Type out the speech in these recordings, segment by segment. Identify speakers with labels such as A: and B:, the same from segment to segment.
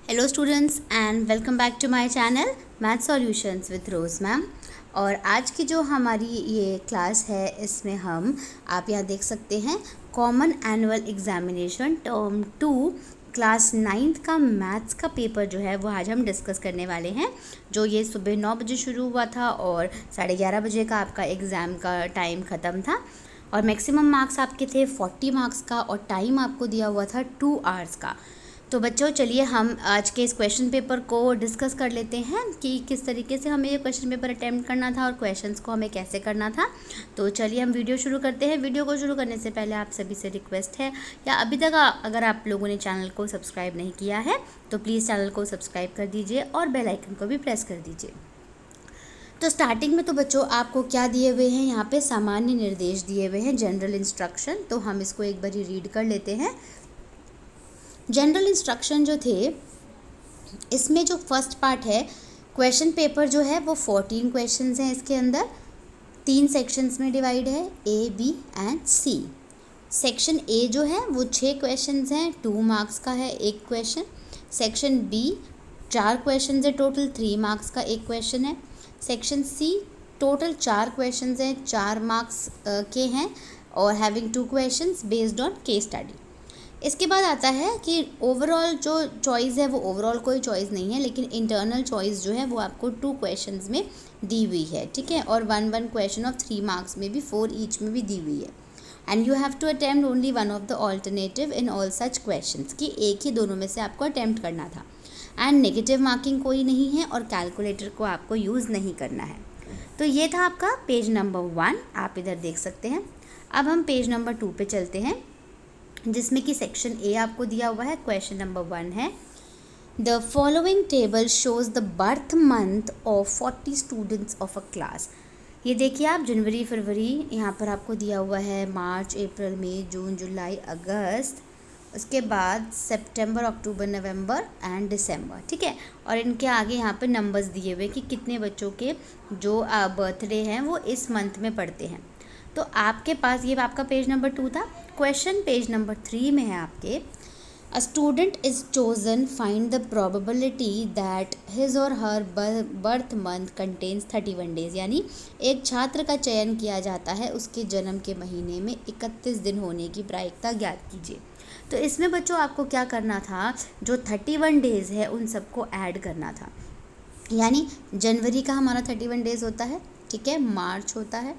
A: Hello students and welcome back to my channel math solutions with Rose ma'am. और आज की जो हमारी ये क्लास है इसमें हम आप यहाँ देख सकते हैं common annual examination term 2 class 9th का मैथ्स का पेपर जो है वो आज हम डिस्कस करने वाले हैं। जो ये सुबह 9 बजे शुरू हुआ था और 11:30 बजे का आपका एग्ज़ाम का टाइम ख़त्म था और मैक्सिमम मार्क्स आपके थे 40 मार्क्स का और टाइम आपको दिया हुआ था 2 आवर्स का। तो बच्चों चलिए हम आज के इस क्वेश्चन पेपर को डिस्कस कर लेते हैं कि किस तरीके से हमें ये क्वेश्चन पेपर अटेम्प्ट करना था और क्वेश्चंस को हमें कैसे करना था। तो चलिए हम वीडियो शुरू करते हैं। वीडियो को शुरू करने से पहले आप सभी से रिक्वेस्ट है, या अभी तक अगर आप लोगों ने चैनल को सब्सक्राइब नहीं किया है तो प्लीज़ चैनल को सब्सक्राइब कर दीजिए और बेल आइकन को भी प्रेस कर दीजिए। तो स्टार्टिंग में तो बच्चों आपको क्या दिए हुए हैं, यहाँ पे सामान्य निर्देश दिए हुए हैं, जनरल इंस्ट्रक्शन। तो हम इसको एक बार रीड कर लेते हैं। जनरल इंस्ट्रक्शन जो थे इसमें जो फर्स्ट पार्ट है क्वेश्चन पेपर जो है वो 14 क्वेश्चंस हैं। इसके अंदर 3 सेक्शंस में डिवाइड है, A B and C. Section A जो है वो 6 क्वेश्चंस हैं, 2 मार्क्स का है एक क्वेश्चन। सेक्शन बी 4 क्वेश्चंस है, टोटल 3 मार्क्स का एक क्वेश्चन है। सेक्शन सी टोटल 4 क्वेश्चंस हैं, 4 मार्क्स के हैं और having 2 questions based on case study. इसके बाद आता है कि ओवरऑल जो चॉइस है वो ओवरऑल कोई चॉइस नहीं है, लेकिन इंटरनल चॉइस जो है वो आपको 2 क्वेश्चंस में दी हुई है, ठीक है। और 1 क्वेश्चन ऑफ 3 मार्क्स में भी 4 ईच में भी दी हुई है। And you have to attempt only one of the alternative in all such questions, कि एक ही दोनों में से आपको अटेम्प्ट करना था। एंड नेगेटिव मार्किंग कोई नहीं है और कैलकुलेटर को आपको यूज़ नहीं करना है। तो ये था आपका पेज नंबर 1, आप इधर देख सकते हैं। अब हम पेज नंबर 2 पे चलते हैं, जिसमें कि सेक्शन ए आपको दिया हुआ है। क्वेश्चन नंबर 1 है, the following table shows the birth month of 40 students of a class. ये देखिए आप, जनवरी फरवरी यहाँ पर आपको दिया हुआ है, मार्च अप्रैल मई जून जुलाई अगस्त, उसके बाद सितंबर अक्टूबर नवंबर एंड दिसंबर, ठीक है। और इनके आगे यहाँ पे नंबर्स दिए हुए कि कितने बच्चों के जो बर्थडे हैं वो इस मंथ में पड़ते हैं। तो आपके पास ये आपका पेज नंबर 2 था। क्वेश्चन पेज नंबर 3 में है आपके, a student is chosen, find the probability that his और हर बर्थ मंथ कंटेन्स 31 डेज। यानी एक छात्र का चयन किया जाता है, उसके जन्म के महीने में 31 दिन होने की प्रायिकता ज्ञात कीजिए। तो इसमें बच्चों आपको क्या करना था, जो 31 डेज़ है उन सबको ऐड करना था। यानी जनवरी का हमारा 31 डेज़ होता है, ठीक है। मार्च होता है,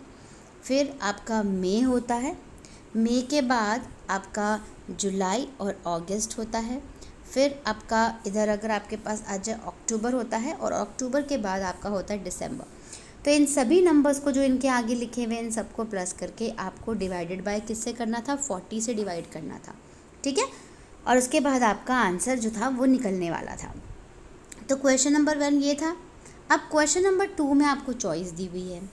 A: फिर आपका मई होता है, मई के बाद आपका जुलाई और अगस्त होता है, फिर आपका इधर अगर आपके पास आ जाए अक्टूबर होता है, और अक्टूबर के बाद आपका होता है दिसंबर। तो इन सभी नंबर्स को जो इनके आगे लिखे हुए इन सबको प्लस करके आपको डिवाइडेड बाय किससे करना था, 40 से डिवाइड करना था, ठीक है। और उसके बाद आपका आंसर जो था वो निकलने वाला था। तो क्वेश्चन नंबर 1 ये था। अब क्वेश्चन नंबर 2 में आपको चॉइस दी हुई है।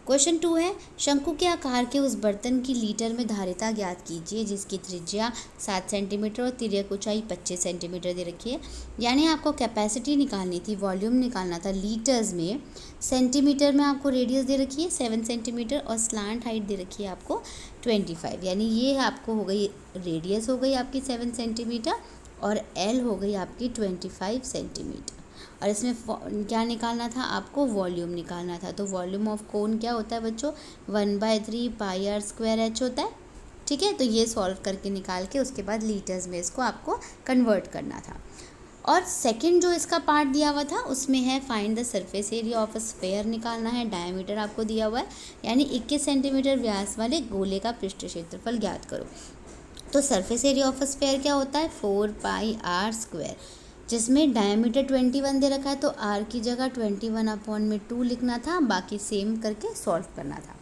A: क्वेश्चन 2 है, शंकु के आकार के उस बर्तन की लीटर में धारिता ज्ञात कीजिए जिसकी त्रिज्या 7 सेंटीमीटर और तिर्यक ऊंचाई 25 सेंटीमीटर दे रखी है। यानी आपको कैपेसिटी निकालनी थी, वॉल्यूम निकालना था लीटर्स में। सेंटीमीटर में आपको रेडियस दे रखी है 7 सेंटीमीटर और स्लांट हाइट दे रखी है आपको 25। यानी ये आपको हो गई रेडियस हो गई आपकी 7 सेंटीमीटर और एल हो गई आपकी 25 सेंटीमीटर। और इसमें क्या निकालना था आपको, वॉल्यूम निकालना था। तो वॉल्यूम ऑफ कोन क्या होता है बच्चों, 1/3 पाई आर स्क्वायर एच होता है, ठीक है। तो ये सॉल्व करके निकाल के उसके बाद लीटर्स में इसको आपको कन्वर्ट करना था। और सेकंड जो इसका पार्ट दिया हुआ था उसमें है, find the surface area of a sphere निकालना है। डायमीटर आपको दिया हुआ है, यानी 21 सेंटीमीटर व्यास वाले गोले का पृष्ठ क्षेत्रफल ज्ञात करो। तो surface area of a sphere क्या होता है, 4 पाई आर स्क्वायर, जिसमें डायमीटर 21 दे रखा है, तो आर की जगह 21/2 लिखना था, बाकी सेम करके सॉल्व करना था।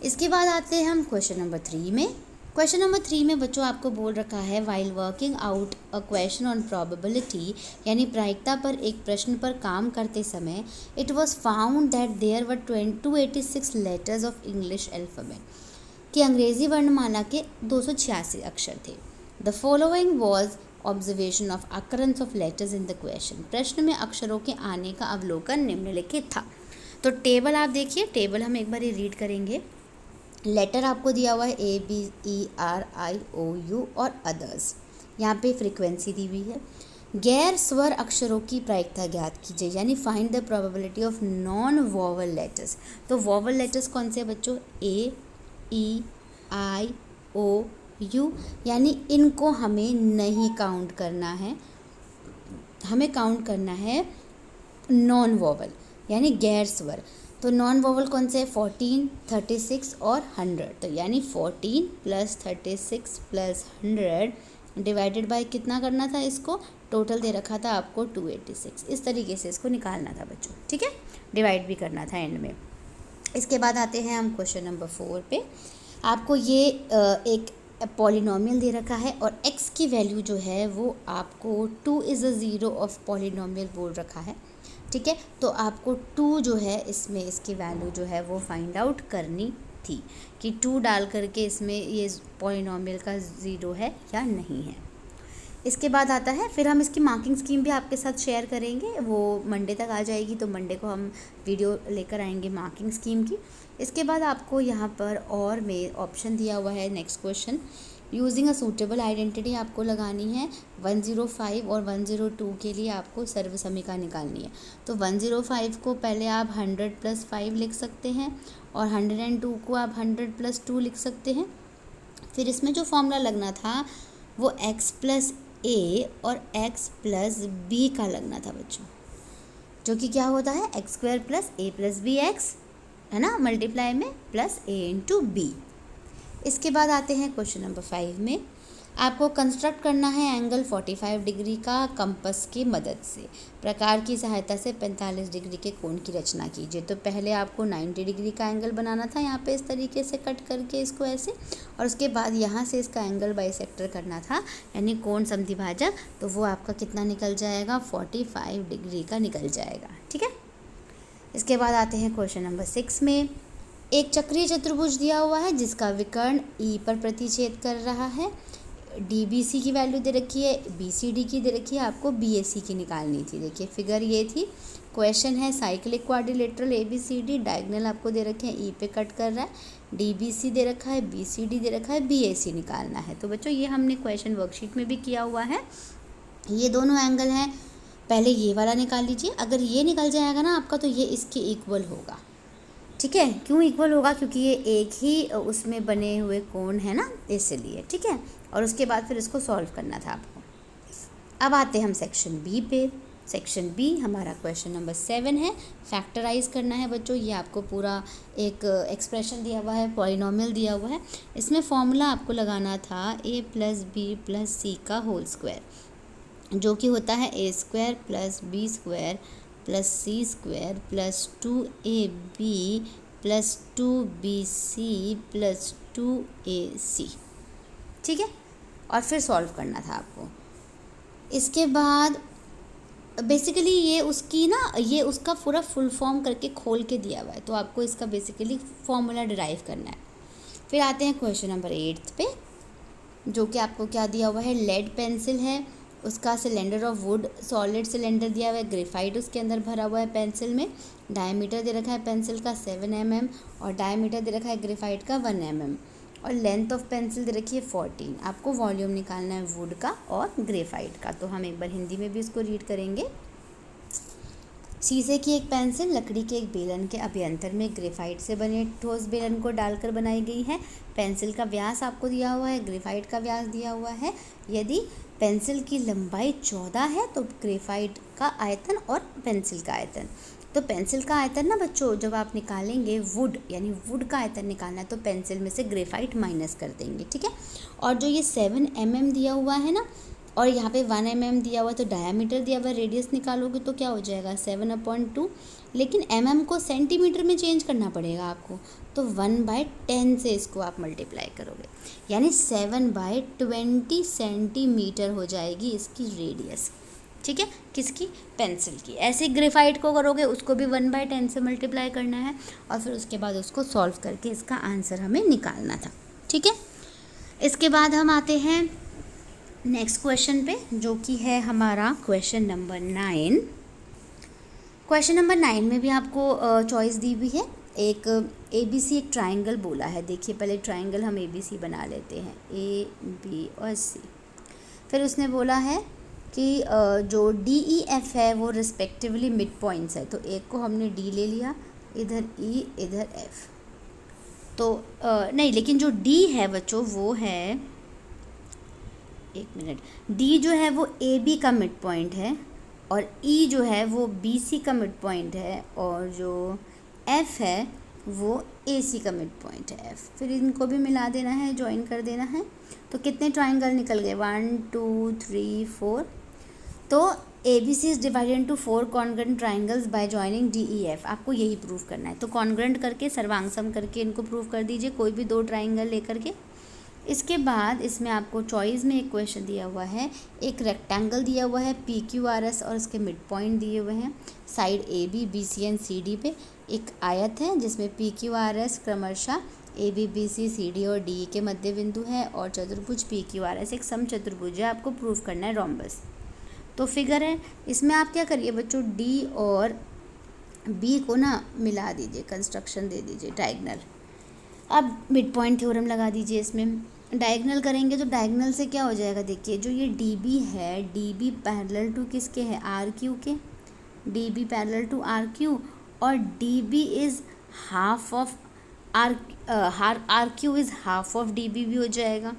A: इसके बाद आते हैं हम क्वेश्चन नंबर 3 में। क्वेश्चन नंबर 3 में बच्चों आपको बोल रखा है, while working out a question on probability, यानी प्रायिकता पर एक प्रश्न पर काम करते समय, it was found that there were 286 letters of English alphabet, कि अंग्रेज़ी वर्णमाला के 286 अक्षर थे। The following was observation of occurrence of letters in the question. प्रश्न में अक्षरों के आने का अवलोकन निम्नलिखित था। तो टेबल आप देखिए, टेबल हम एक बार रीड करेंगे। लेटर आपको दिया हुआ है ABERIOU और अदर्स। यहाँ पे फ्रीक्वेंसी दी हुई है। गैर स्वर अक्षरों की प्रायिकता ज्ञात कीजिए, यानी find the probability of non vowel letters. तो वोवल लेटर्स कौन से बच्चों? ए, ई, आई, ओ, यू, यानी इनको हमें नहीं काउंट करना है, हमें काउंट करना है नॉन वोवल यानी गैर स्वर। तो नॉन वोवल कौन से? 14, 36 और 100। तो यानी 14 + 36 + 100 डिवाइडेड बाय कितना करना था इसको? टोटल दे रखा था आपको 286। इस तरीके से इसको निकालना था बच्चों, ठीक है, डिवाइड भी करना था एंड में। इसके बाद आते हैं हम क्वेश्चन नंबर 4 पे। आपको ये एक पॉलिनोमियल दे रखा है और x की वैल्यू जो है वो आपको 2 is a zero of polynomial बोल रखा है, ठीक है। तो आपको 2 जो है इसमें इसकी वैल्यू जो है वो फाइंड आउट करनी थी कि 2 डाल करके इसमें ये पॉलिनोमियल का ज़ीरो है या नहीं है। इसके बाद आता है, फिर हम इसकी मार्किंग स्कीम भी आपके साथ शेयर करेंगे, वो मंडे तक आ जाएगी, तो मंडे को हम वीडियो लेकर आएंगे मार्किंग स्कीम की। इसके बाद आपको यहाँ पर और में ऑप्शन दिया हुआ है next question, using a suitable identity आपको लगानी है। 105 और 102 के लिए आपको सर्वसमिका निकालनी है। तो 105 को पहले आप 100 + 5 लिख सकते हैं और 102 को आप 100 + 2 लिख सकते हैं। फिर इसमें जो फॉर्मूला लगना था वो x + a और x + b का लगना था बच्चों, जो कि क्या होता है? x² + a + bx, है ना, मल्टीप्लाई में प्लस a × b। इसके बाद आते हैं क्वेश्चन नंबर 5 में। आपको कंस्ट्रक्ट करना है एंगल 45 डिग्री का कंपास की मदद से। प्रकार की सहायता से 45 डिग्री के कोण की रचना कीजिए। तो पहले आपको 90 डिग्री का एंगल बनाना था, यहाँ पे इस तरीके से कट करके इसको ऐसे, और उसके बाद यहाँ से इसका एंगल बाइसेक्टर करना था, यानी कोण समद्विभाजक। तो वो आपका कितना निकल जाएगा? 45 डिग्री का निकल जाएगा, ठीक है। इसके बाद आते हैं क्वेश्चन नंबर 6 में। एक चक्रीय चतुर्भुज दिया हुआ है जिसका विकर्ण ई पर प्रतिच्छेद कर रहा है। DBC की वैल्यू दे रखी है, BCD की दे रखी है, आपको BAC की निकालनी थी। देखिए फिगर ये थी। क्वेश्चन है साइक्लिक क्वाड्रिलेटरल ABCD, डायगोनल आपको दे रखे हैं, ई पे कट कर रहा है, DBC दे रखा है, BCD दे रखा है, BAC निकालना है। तो बच्चों ये हमने क्वेश्चन वर्कशीट में भी किया हुआ है। ये दोनों एंगल हैं, पहले ये वाला निकाल लीजिए। अगर ये निकल जाएगा ना आपका, तो ये इसके इक्वल होगा, ठीक है। क्यों इक्वल होगा? क्योंकि ये एक ही उसमें बने हुए कोण है ना, इसलिए, ठीक है। और उसके बाद फिर इसको सॉल्व करना था आपको। अब आते हैं हम सेक्शन बी पे। सेक्शन बी हमारा क्वेश्चन नंबर 7 है। फैक्टराइज करना है बच्चों। ये आपको पूरा एक एक्सप्रेशन दिया हुआ है, पॉलिनोमियल दिया हुआ है। इसमें फॉर्मूला आपको लगाना था a + b + c का होल स्क्वायर, जो कि होता है a² + b² + c² + 2ab + 2bc + 2ac, ठीक है। और फिर सॉल्व करना था आपको। इसके बाद बेसिकली ये उसकी ना, ये उसका पूरा फुल फॉर्म करके खोल के दिया हुआ है, तो आपको इसका बेसिकली फॉर्मूला डिराइव करना है। फिर आते हैं क्वेश्चन नंबर 8 पे, जो कि आपको क्या दिया हुआ है? लेड पेंसिल है, उसका cylinder of would, solid cylinder दिया हुआ है, ग्रेफाइट उसके अंदर भरा हुआ है पेंसिल में। डायमीटर दे रखा है पेंसिल का 7 mm और डायमीटर दे रखा है ग्रेफाइट का 1 mm और लेंथ ऑफ पेंसिल दे रखी है 14। आपको वॉल्यूम निकालना है वुड का और ग्रेफाइट का। तो हम एक बार हिंदी में भी इसको रीड करेंगे। शीशे की एक पेंसिल लकड़ी के एक बेलन के अभ्यंतर में ग्रेफाइट से बने ठोस बेलन को डालकर बनाई गई है। पेंसिल का व्यास आपको दिया हुआ है, ग्रेफाइट का व्यास दिया हुआ है। यदि पेंसिल की लंबाई 14 है तो ग्रेफाइट का आयतन और पेंसिल का आयतन। तो पेंसिल का आयतन ना बच्चों, जब आप निकालेंगे वुड, यानी वुड का आयतन निकालना है, तो पेंसिल में से ग्रेफाइट माइनस कर देंगे, ठीक है। और जो ये 7 mm दिया हुआ है ना, और यहाँ पे 1 mm दिया हुआ है, तो डायमीटर दिया हुआ है, रेडियस निकालोगे तो क्या हो जाएगा? 7/2। लेकिन mm को सेंटीमीटर में चेंज करना पड़ेगा आपको, तो 1/10 से इसको आप मल्टीप्लाई करोगे, यानी 7/20 सेंटीमीटर हो जाएगी इसकी रेडियस, ठीक है, किसकी? पेंसिल की। ऐसे ग्रेफाइट को करोगे, उसको भी 1/10 से मल्टीप्लाई करना है और फिर उसके बाद उसको सॉल्व करके इसका आंसर हमें निकालना था, ठीक है। इसके बाद हम आते हैं नेक्स्ट क्वेश्चन पे, जो कि है हमारा क्वेश्चन नंबर 9। क्वेश्चन नंबर 9 में भी आपको चॉइस दी हुई है। एक ABC एक ट्राइंगल बोला है। देखिए पहले ट्राइंगल हम ABC बना लेते हैं, A, B और C। फिर उसने बोला है कि जो डी ई एफ है वो रिस्पेक्टिवली मिड पॉइंट्स है। तो एक को हमने डी ले लिया, इधर ई इधर एफ। तो नहीं, लेकिन जो डी है बच्चों वो है, एक मिनट, डी जो है वो ए बी का मिड पॉइंट है और ई जो है वो बी सी का मिड पॉइंट है और जो एफ है वो ए सी का मिड पॉइंट है एफ। फिर इनको भी मिला देना है, ज्वाइन कर देना है। तो कितने ट्राइंगल निकल गए, 1 2 3 4। तो A B C is divided into 4 congruent triangles by joining D E F. आपको यही प्रूव करना है। तो कॉन्ग्रुएंट करके सर्वांग सम करके इनको प्रूव कर दीजिए, कोई भी 2 ट्राइंगल लेकर के। इसके बाद इसमें आपको चॉइस में एक क्वेश्चन दिया हुआ है, एक रेक्टेंगल दिया हुआ है पी क्यू आर एस और उसके मिड पॉइंट दिए हुए हैं side A B B C and C D पे। एक आयत है जिसमें पी क्यू आर एस क्रमशः A B B C C D और डी के मध्य बिंदु है और चतुर्भुज पी क्यू आर एस एक समचतुर्भुज है। आपको प्रूव करना है रोम्बस। तो फिगर है, इसमें आप क्या करिए बच्चों, डी और बी को ना मिला दीजिए, कंस्ट्रक्शन दे दीजिए डायगनल। अब मिड पॉइंट थ्योरम लगा दीजिए। इसमें डायगनल करेंगे तो डायगनल से क्या हो जाएगा, देखिए जो ये डी बी है, डी बी पैरेलल टू किसके है, आर क्यू के। D B parallel to R Q और D B is half of R Q is half of D B भी हो जाएगा।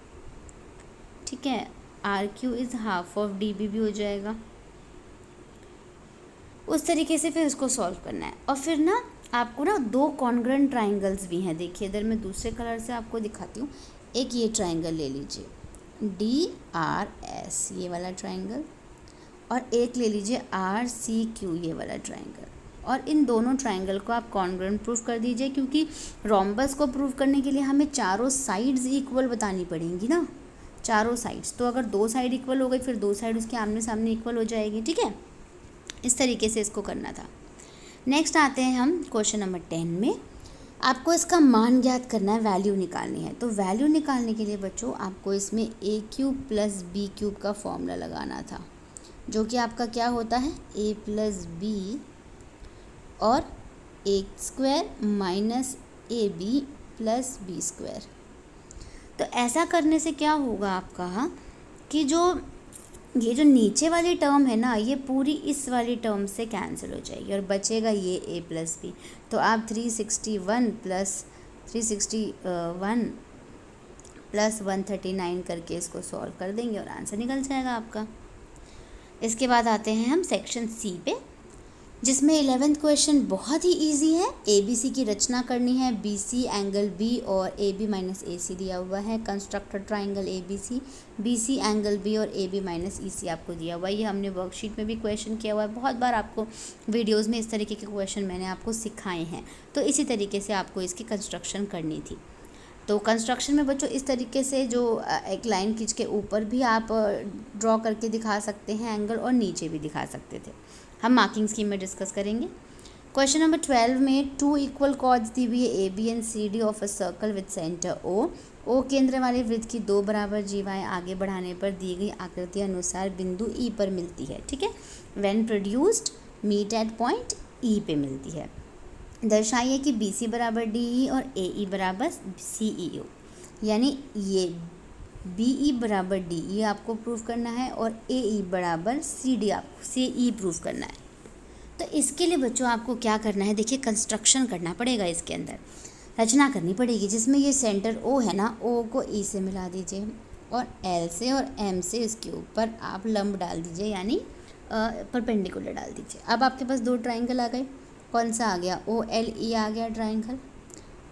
A: ठीक है, R Q is half of D B भी हो जाएगा। उस तरीके से फिर इसको सॉल्व करना है। और फिर ना आपको ना 2 कॉन्ग्रुएंट ट्राइंगल्स भी हैं। देखिए इधर मैं दूसरे कलर से आपको दिखाती हूँ। एक ये ट्राइंगल ले लीजिए डी आर एस, ये वाला ट्राइंगल, और एक ले लीजिए आर सी क्यू, ये वाला ट्राइंगल। और इन दोनों ट्राइंगल को आप कॉन्ग्रुएंट प्रूफ कर दीजिए, क्योंकि रोम्बस को प्रूफ करने के लिए हमें चारों साइड्स इक्वल बतानी पड़ेंगी ना, चारों साइड्स। तो अगर 2 साइड इक्वल हो गई फिर 2 साइड उसके आमने सामने इक्वल हो जाएगी। ठीक है, इस तरीके से इसको करना था। नेक्स्ट आते हैं हम क्वेश्चन नंबर 10 में। आपको इसका मान ज्ञात करना है, वैल्यू निकालनी है। तो वैल्यू निकालने के लिए बच्चों आपको इसमें ए क्यूब प्लस बी क्यूब का फॉर्मूला लगाना था, जो कि आपका क्या होता है, ए प्लस बी और A square minus A B plus B square. तो ऐसा करने से क्या होगा आपका कि ये जो नीचे वाली टर्म है ना, ये पूरी इस वाली टर्म से कैंसिल हो जाएगी और बचेगा ये a प्लस बी। तो आप 361 प्लस 139 करके इसको सॉल्व कर देंगे और आंसर निकल जाएगा आपका। इसके बाद आते हैं हम सेक्शन सी पे, जिसमें 11th क्वेश्चन बहुत ही इजी है। ए बी सी की रचना करनी है, बी सी एंगल बी और ए बी माइनस ए सी दिया हुआ है। Construct triangle A B C angle B और ए बी माइनस ई सी आपको दिया हुआ है। ये हमने वर्कशीट में भी क्वेश्चन किया हुआ है, बहुत बार आपको वीडियोस में इस तरीके के क्वेश्चन मैंने आपको सिखाए हैं। तो इसी तरीके से आपको इसकी कंस्ट्रक्शन करनी थी। तो कंस्ट्रक्शन में बच्चों इस तरीके से जो एक लाइन खींच के ऊपर भी आप ड्रॉ करके दिखा सकते हैं एंगल, और नीचे भी दिखा सकते थे। हम मार्किंग स्कीम में डिस्कस करेंगे। क्वेश्चन नंबर 12 में 2 इक्वल कॉर्ड्स दी हुई है A B and C D of a circle with centre O केंद्र वाले वृत्त की 2 बराबर जीवाएँ आगे बढ़ाने पर दी गई आकृति अनुसार बिंदु ई पर मिलती है। ठीक है, when produced meet at point E पे मिलती है। दर्शाइए कि बी सी बराबर डी ई और ए ई बराबर सी ई ओ, यानी ये बी ई बराबर डी ई आपको प्रूव करना है और ए ई बराबर सी डी आपको सी ई प्रूव करना है। तो इसके लिए बच्चों आपको क्या करना है, देखिए कंस्ट्रक्शन करना पड़ेगा, इसके अंदर रचना करनी पड़ेगी, जिसमें ये सेंटर ओ है ना, ओ को ई से मिला दीजिए और एल से और एम से इसके ऊपर आप लंब डाल दीजिए, यानी परपेंडिकुलर डाल दीजिए। अब आपके पास 2 ट्राइंगल आ गए। कौन सा आ गया, ओ एल ई आ गया ट्राइंगल,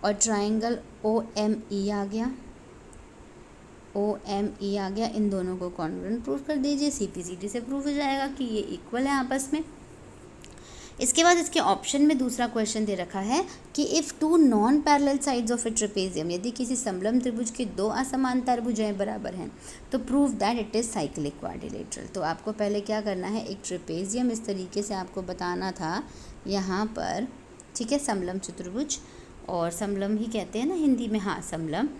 A: और ट्राइंगल ओ एम ई आ गया, ओ एम ई आ गया। इन दोनों को कॉन्ग्रुएंट प्रूफ कर दीजिए, सी पी सी डी से प्रूफ हो जाएगा कि ये इक्वल है आपस में। इसके बाद इसके ऑप्शन में दूसरा क्वेश्चन दे रखा है कि if 2 non parallel sides of A trapezium, यदि किसी समलंब त्रिभुज के 2 असमांतर भुजाएं बराबर हैं तो prove that it is cyclic quadrilateral. तो आपको पहले क्या करना है, एक ट्रेपेजियम इस तरीके से आपको बताना था यहाँ पर। ठीक है, समलंब चतुर्भुज, और समलंब ही कहते हैं ना हिंदी में, हाँ समलंब।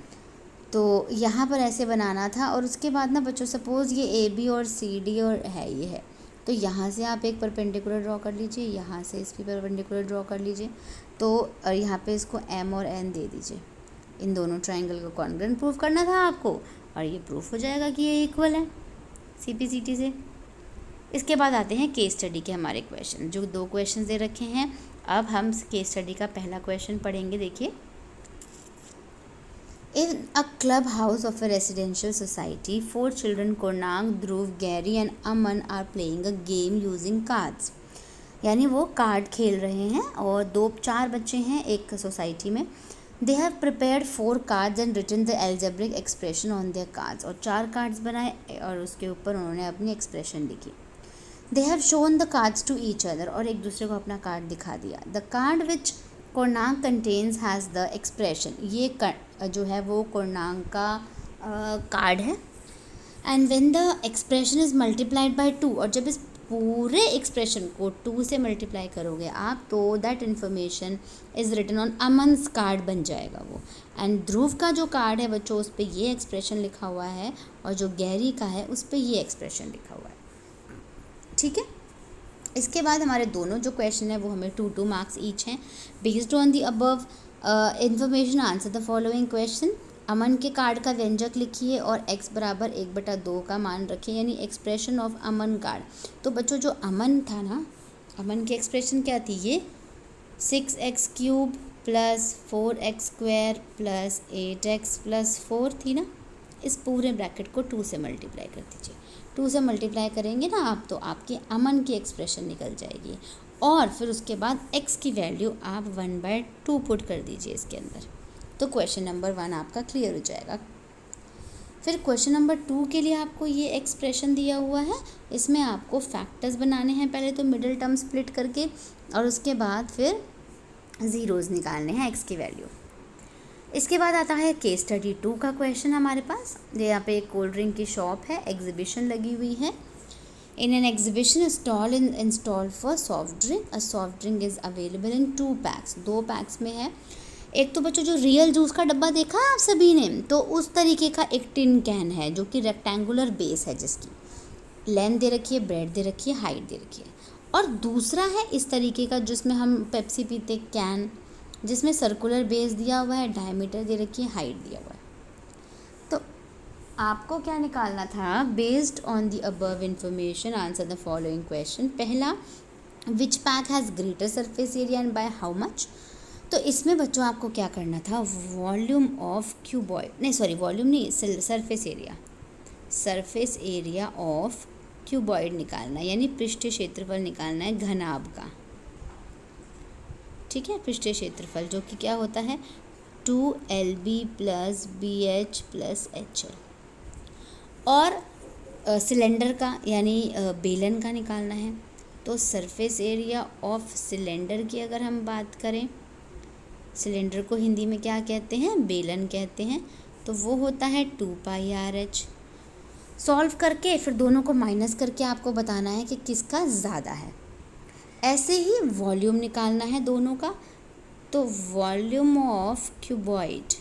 A: तो यहाँ पर ऐसे बनाना था। और उसके बाद ना बच्चों, सपोज़ ये ए बी और सी डी और है, ये है, तो यहाँ से आप एक परपेंडिकुलर ड्रॉ कर लीजिए, यहाँ से इसकी परपेंडिकुलर ड्रॉ कर लीजिए। तो और यहाँ पे इसको एम और एन दे दीजिए। इन दोनों ट्राइंगल को कॉन्ग्रुएंट प्रूफ करना था आपको, और ये प्रूफ हो जाएगा कि ये इक्वल है सी पी सी टी से। इसके बाद आते हैं केस स्टडी के हमारे क्वेश्चन, जो 2 क्वेश्चन दे रखे हैं। अब हम केस स्टडी का पहला क्वेश्चन पढ़ेंगे। देखिए, In a clubhouse of a residential society, 4 children Konang, Dhruv, Gary and Aman are playing a game using cards. यानी वो कार्ड खेल रहे हैं और 4 बच्चे हैं एक सोसाइटी में। They have prepared 4 cards and written the algebraic expression on their cards. और 4 कार्ड्स बनाए और उसके ऊपर उन्होंने अपनी एक्सप्रेशन लिखी। They have shown the cards to each other. और एक दूसरे को अपना कार्ड दिखा दिया। The card which Kornang contains has the expression, ये जो है वो कोर्नांग का कार्ड है। And when the expression is multiplied by 2, और जब इस पूरे एक्सप्रेशन को 2 से मल्टीप्लाई करोगे आप, तो that information is written on Aman's card बन जाएगा वो। एंड ध्रुव का जो कार्ड है बच्चों, उस पर ये एक्सप्रेशन लिखा हुआ है, और जो गैरी का है उस पर ये एक्सप्रेशन लिखा हुआ है। ठीक है, इसके बाद हमारे दोनों जो क्वेश्चन है वो हमें 2 मार्क्स ईच हैं। Based on the above information answer the following question. Aman के कार्ड का व्यंजक लिखिए और x बराबर 1/2 का मान रखिए, यानी एक्सप्रेशन ऑफ अमन कार्ड। तो बच्चों, जो अमन था ना, अमन की एक्सप्रेशन क्या थी? ये 6x³ + 4x² + 8x + 4 थी ना। इस पूरे ब्रैकेट को 2 से मल्टीप्लाई कर दीजिए। 2 से मल्टीप्लाई करेंगे ना आप, तो आपकी अमन की एक्सप्रेशन निकल जाएगी, और फिर उसके बाद x की वैल्यू आप 1/2 पुट कर दीजिए इसके अंदर। तो क्वेश्चन नंबर 1 आपका क्लियर हो जाएगा। फिर क्वेश्चन नंबर 2 के लिए आपको ये एक्सप्रेशन दिया हुआ है। इसमें आपको फैक्टर्स बनाने हैं, पहले तो मिडिल टर्म स्प्लिट करके, और उसके बाद फिर ज़ीरोज़ निकालने हैं x की वैल्यू। इसके बाद आता है केस स्टडी 2 का क्वेश्चन हमारे पास। यहाँ पे एक कोल्ड ड्रिंक की शॉप है, एग्जीबिशन लगी हुई है। In an exhibition stall install for soft drink, a soft drink is available in 2 PACS, 2 PACS में है। एक तो बच्चों, जो रियल जूस का डब्बा देखा है आप सभी ने, तो उस तरीके का एक टिन कैन है जो कि रेक्टेंगुलर बेस है, जिसकी लेंथ दे रखी है, ब्रेड दे रखी है, हाइट दे रखी है। और दूसरा है इस तरीके का जिसमें हम पेप्सी पीते, कैन, जिसमें सर्कुलर बेस दिया हुआ है, डायमीटर दे रखी है, हाइट दिया हुआ है। तो आपको क्या निकालना था? Based on the above information answer the following question. पहला, which pack has greater surface area and by how much. तो इसमें बच्चों आपको क्या करना था? वॉल्यूम ऑफ क्यूबॉइड, नहीं सॉरी वॉल्यूम नहीं, सरफेस एरिया ऑफ क्यूबॉइड निकालना है, यानी पृष्ठीय क्षेत्रफल निकालना है घनाभ का। ठीक है, पृष्ठीय क्षेत्रफल जो कि क्या होता है? 2LB + BH + HL। और सिलेंडर का यानी बेलन का निकालना है। तो सरफेस एरिया ऑफ सिलेंडर की अगर हम बात करें, सिलेंडर को हिंदी में क्या कहते हैं? बेलन कहते हैं। तो वो होता है 2πRH। सॉल्व करके फिर दोनों को माइनस करके आपको बताना है कि किसका ज़्यादा है। ऐसे ही वॉल्यूम निकालना है दोनों का। तो वॉल्यूम ऑफ क्यूबॉइड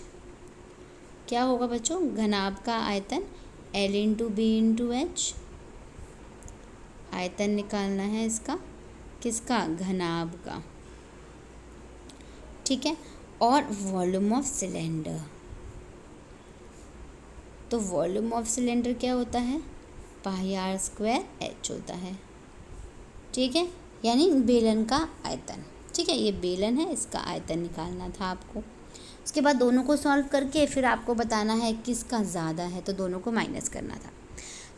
A: क्या होगा बच्चों? घनाभ का आयतन L × B × H। आयतन निकालना है इसका, किसका? घनाभ का। ठीक है, और वॉल्यूम ऑफ सिलेंडर, तो वॉल्यूम ऑफ सिलेंडर क्या होता है? πr² H होता है। ठीक है, यानी बेलन का आयतन। ठीक है, ये बेलन है, इसका आयतन निकालना था आपको। उसके बाद दोनों को सॉल्व करके फिर आपको बताना है किसका ज़्यादा है, तो दोनों को माइनस करना था।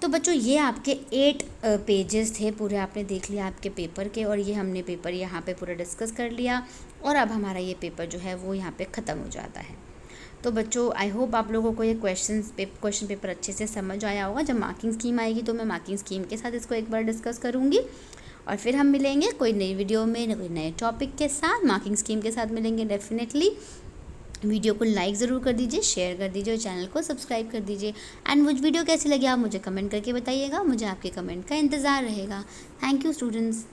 A: तो बच्चों, ये आपके 8 पेजेस थे पूरे, आपने देख लिया आपके पेपर के, और ये हमने पेपर यहाँ पे पूरा डिस्कस कर लिया, और अब हमारा ये पेपर जो है वो यहाँ पे ख़त्म हो जाता है। तो बच्चों, आई होप आप लोगों को ये क्वेश्चन पेपर अच्छे से समझ आया होगा। जब मार्किंग स्कीम आएगी तो मैं मार्किंग स्कीम के साथ इसको एक बार डिस्कस करूँगी, और फिर हम मिलेंगे कोई नई वीडियो में, कोई नए टॉपिक के साथ, मार्किंग स्कीम के साथ मिलेंगे डेफिनेटली। वीडियो को लाइक ज़रूर कर दीजिए, शेयर कर दीजिए और चैनल को सब्सक्राइब कर दीजिए। एंड मुझे वीडियो कैसी लगी आप मुझे कमेंट करके बताइएगा, मुझे आपके कमेंट का इंतज़ार रहेगा। Thank you students.